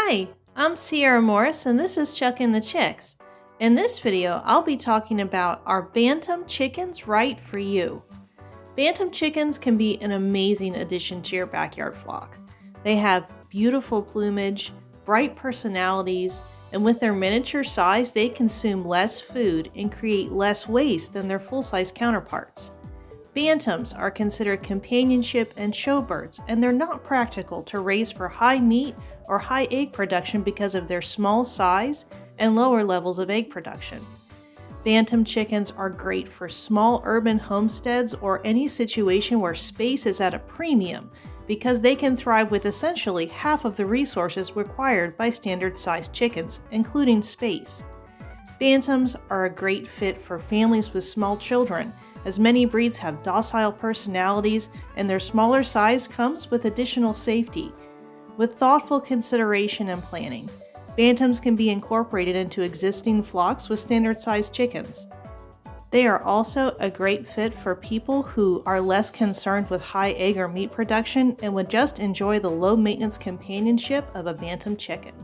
Hi, I'm Sierra Morris and this is Chuck and the Chicks. In this video, I'll be talking about are Bantam chickens right for you? Bantam chickens can be an amazing addition to your backyard flock. They have beautiful plumage, bright personalities, and with their miniature size, they consume less food and create less waste than their full-size counterparts. Bantams are considered companionship and show birds, and they're not practical to raise for high meat or high egg production because of their small size and lower levels of egg production. Bantam chickens are great for small urban homesteads or any situation where space is at a premium because they can thrive with essentially half of the resources required by standard-sized chickens, including space. Bantams are a great fit for families with small children, as many breeds have docile personalities and their smaller size comes with additional safety. With thoughtful consideration and planning, Bantams can be incorporated into existing flocks with standard-sized chickens. They are also a great fit for people who are less concerned with high egg or meat production and would just enjoy the low-maintenance companionship of a Bantam chicken.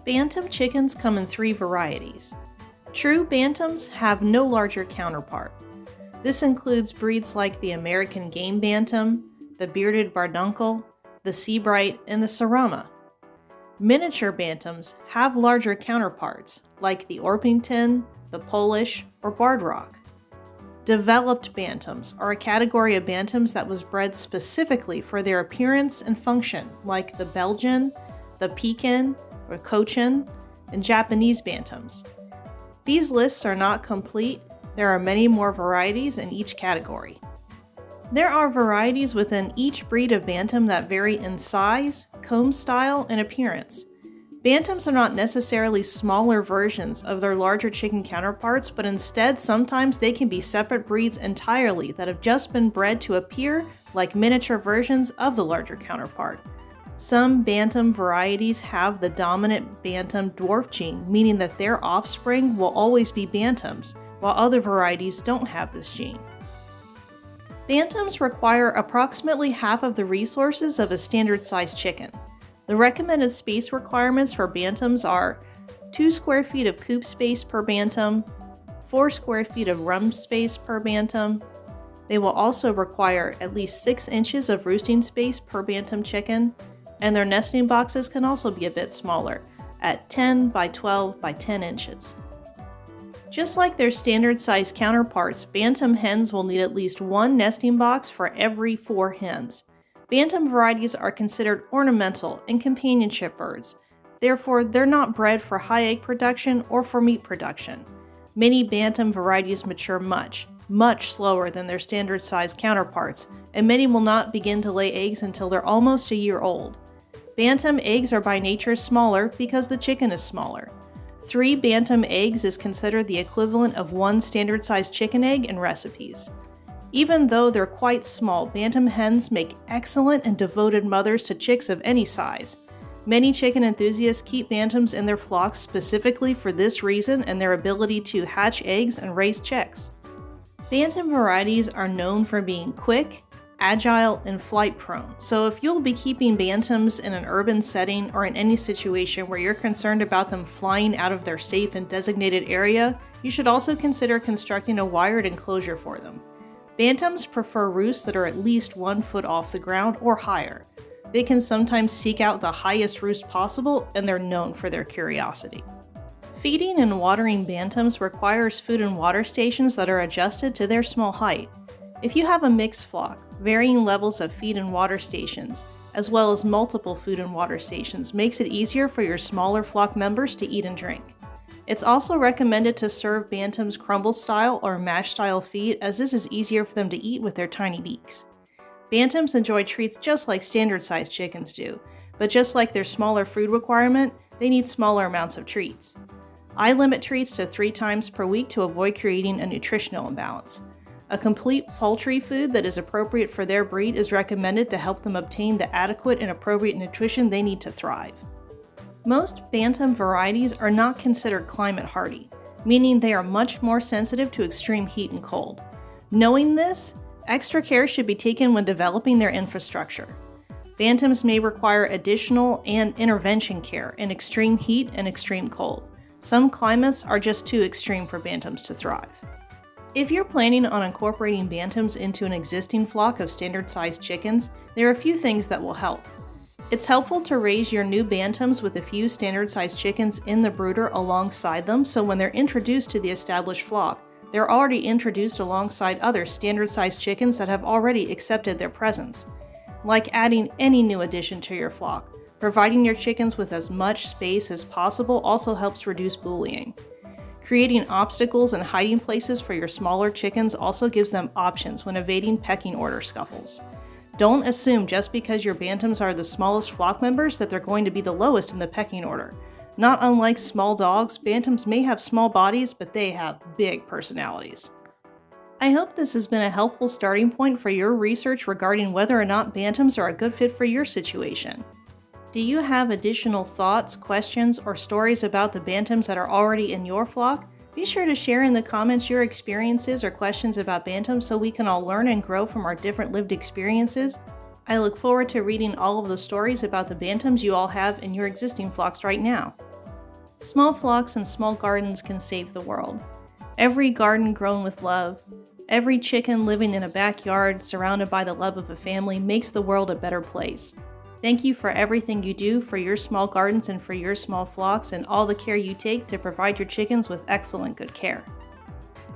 Bantam chickens come in 3 varieties. True Bantams have no larger counterpart. This includes breeds like the American Game Bantam, the Bearded Barduncle, the Seabright, and the Serama. Miniature Bantams have larger counterparts, like the Orpington, the Polish, or Barred Rock. Developed Bantams are a category of Bantams that was bred specifically for their appearance and function, like the Belgian, the Pekin, or Cochin, and Japanese Bantams. These lists are not complete. There are many more varieties in each category. There are varieties within each breed of Bantam that vary in size, comb style, and appearance. Bantams are not necessarily smaller versions of their larger chicken counterparts, but instead sometimes they can be separate breeds entirely that have just been bred to appear like miniature versions of the larger counterpart. Some Bantam varieties have the dominant Bantam dwarf gene, meaning that their offspring will always be Bantams, while other varieties don't have this gene. Bantams require approximately half of the resources of a standard-sized chicken. The recommended space requirements for Bantams are 2 square feet of coop space per Bantam, 4 square feet of room space per Bantam. They will also require at least 6 inches of roosting space per Bantam chicken, and their nesting boxes can also be a bit smaller, at 10 by 12 by 10 inches. Just like their standard-sized counterparts, Bantam hens will need at least 1 nesting box for every 4 hens. Bantam varieties are considered ornamental and companionship birds. Therefore, they're not bred for high egg production or for meat production. Many Bantam varieties mature much slower than their standard-sized counterparts, and many will not begin to lay eggs until they're almost a year old. Bantam eggs are by nature smaller because the chicken is smaller. 3 Bantam eggs is considered the equivalent of 1 standard-sized chicken egg in recipes. Even though they're quite small, Bantam hens make excellent and devoted mothers to chicks of any size. Many chicken enthusiasts keep Bantams in their flocks specifically for this reason and their ability to hatch eggs and raise chicks. Bantam varieties are known for being quick, agile, and flight-prone, so if you'll be keeping Bantams in an urban setting or in any situation where you're concerned about them flying out of their safe and designated area, you should also consider constructing a wired enclosure for them. Bantams prefer roosts that are at least 1 foot off the ground or higher. They can sometimes seek out the highest roost possible, and they're known for their curiosity. Feeding and watering Bantams requires food and water stations that are adjusted to their small height. If you have a mixed flock, varying levels of feed and water stations, as well as multiple food and water stations, makes it easier for your smaller flock members to eat and drink. It's also recommended to serve Bantams crumble-style or mash-style feed, as this is easier for them to eat with their tiny beaks. Bantams enjoy treats just like standard-sized chickens do, but just like their smaller food requirement, they need smaller amounts of treats. I limit treats to 3 times per week to avoid creating a nutritional imbalance. A complete poultry food that is appropriate for their breed is recommended to help them obtain the adequate and appropriate nutrition they need to thrive. Most Bantam varieties are not considered climate hardy, meaning they are much more sensitive to extreme heat and cold. Knowing this, extra care should be taken when developing their infrastructure. Bantams may require additional and intervention care in extreme heat and extreme cold. Some climates are just too extreme for bantams to thrive. If you're planning on incorporating bantams into an existing flock of standard-sized chickens, there are a few things that will help. It's helpful to raise your new bantams with a few standard-sized chickens in the brooder alongside them, so when they're introduced to the established flock, they're already introduced alongside other standard-sized chickens that have already accepted their presence. Like adding any new addition to your flock, providing your chickens with as much space as possible also helps reduce bullying. Creating obstacles and hiding places for your smaller chickens also gives them options when evading pecking order scuffles. Don't assume just because your bantams are the smallest flock members that they're going to be the lowest in the pecking order. Not unlike small dogs, bantams may have small bodies, but they have big personalities. I hope this has been a helpful starting point for your research regarding whether or not bantams are a good fit for your situation. Do you have additional thoughts, questions, or stories about the bantams that are already in your flock? Be sure to share in the comments your experiences or questions about bantams so we can all learn and grow from our different lived experiences. I look forward to reading all of the stories about the bantams you all have in your existing flocks right now. Small flocks and small gardens can save the world. Every garden grown with love, every chicken living in a backyard surrounded by the love of a family makes the world a better place. Thank you for everything you do for your small gardens and for your small flocks and all the care you take to provide your chickens with excellent good care.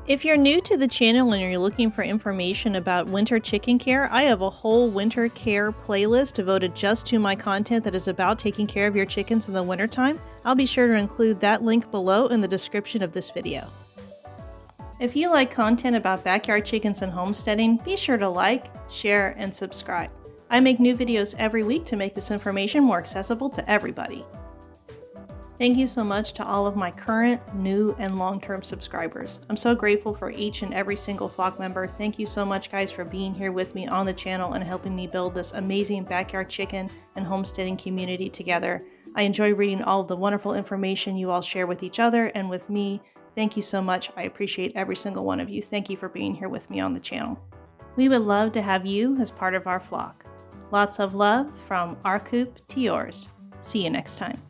If you're new to the channel and you're looking for information about winter chicken care, I have a whole winter care playlist devoted just to my content that is about taking care of your chickens in the wintertime. I'll be sure to include that link below in the description of this video. If you like content about backyard chickens and homesteading, be sure to like, share, and subscribe. I make new videos every week to make this information more accessible to everybody. Thank you so much to all of my current, new, and long-term subscribers. I'm so grateful for each and every single flock member. Thank you so much, guys, for being here with me on the channel and helping me build this amazing backyard chicken and homesteading community together. I enjoy reading all of the wonderful information you all share with each other and with me. Thank you so much. I appreciate every single one of you. Thank you for being here with me on the channel. We would love to have you as part of our flock. Lots of love from our coop to yours. See you next time.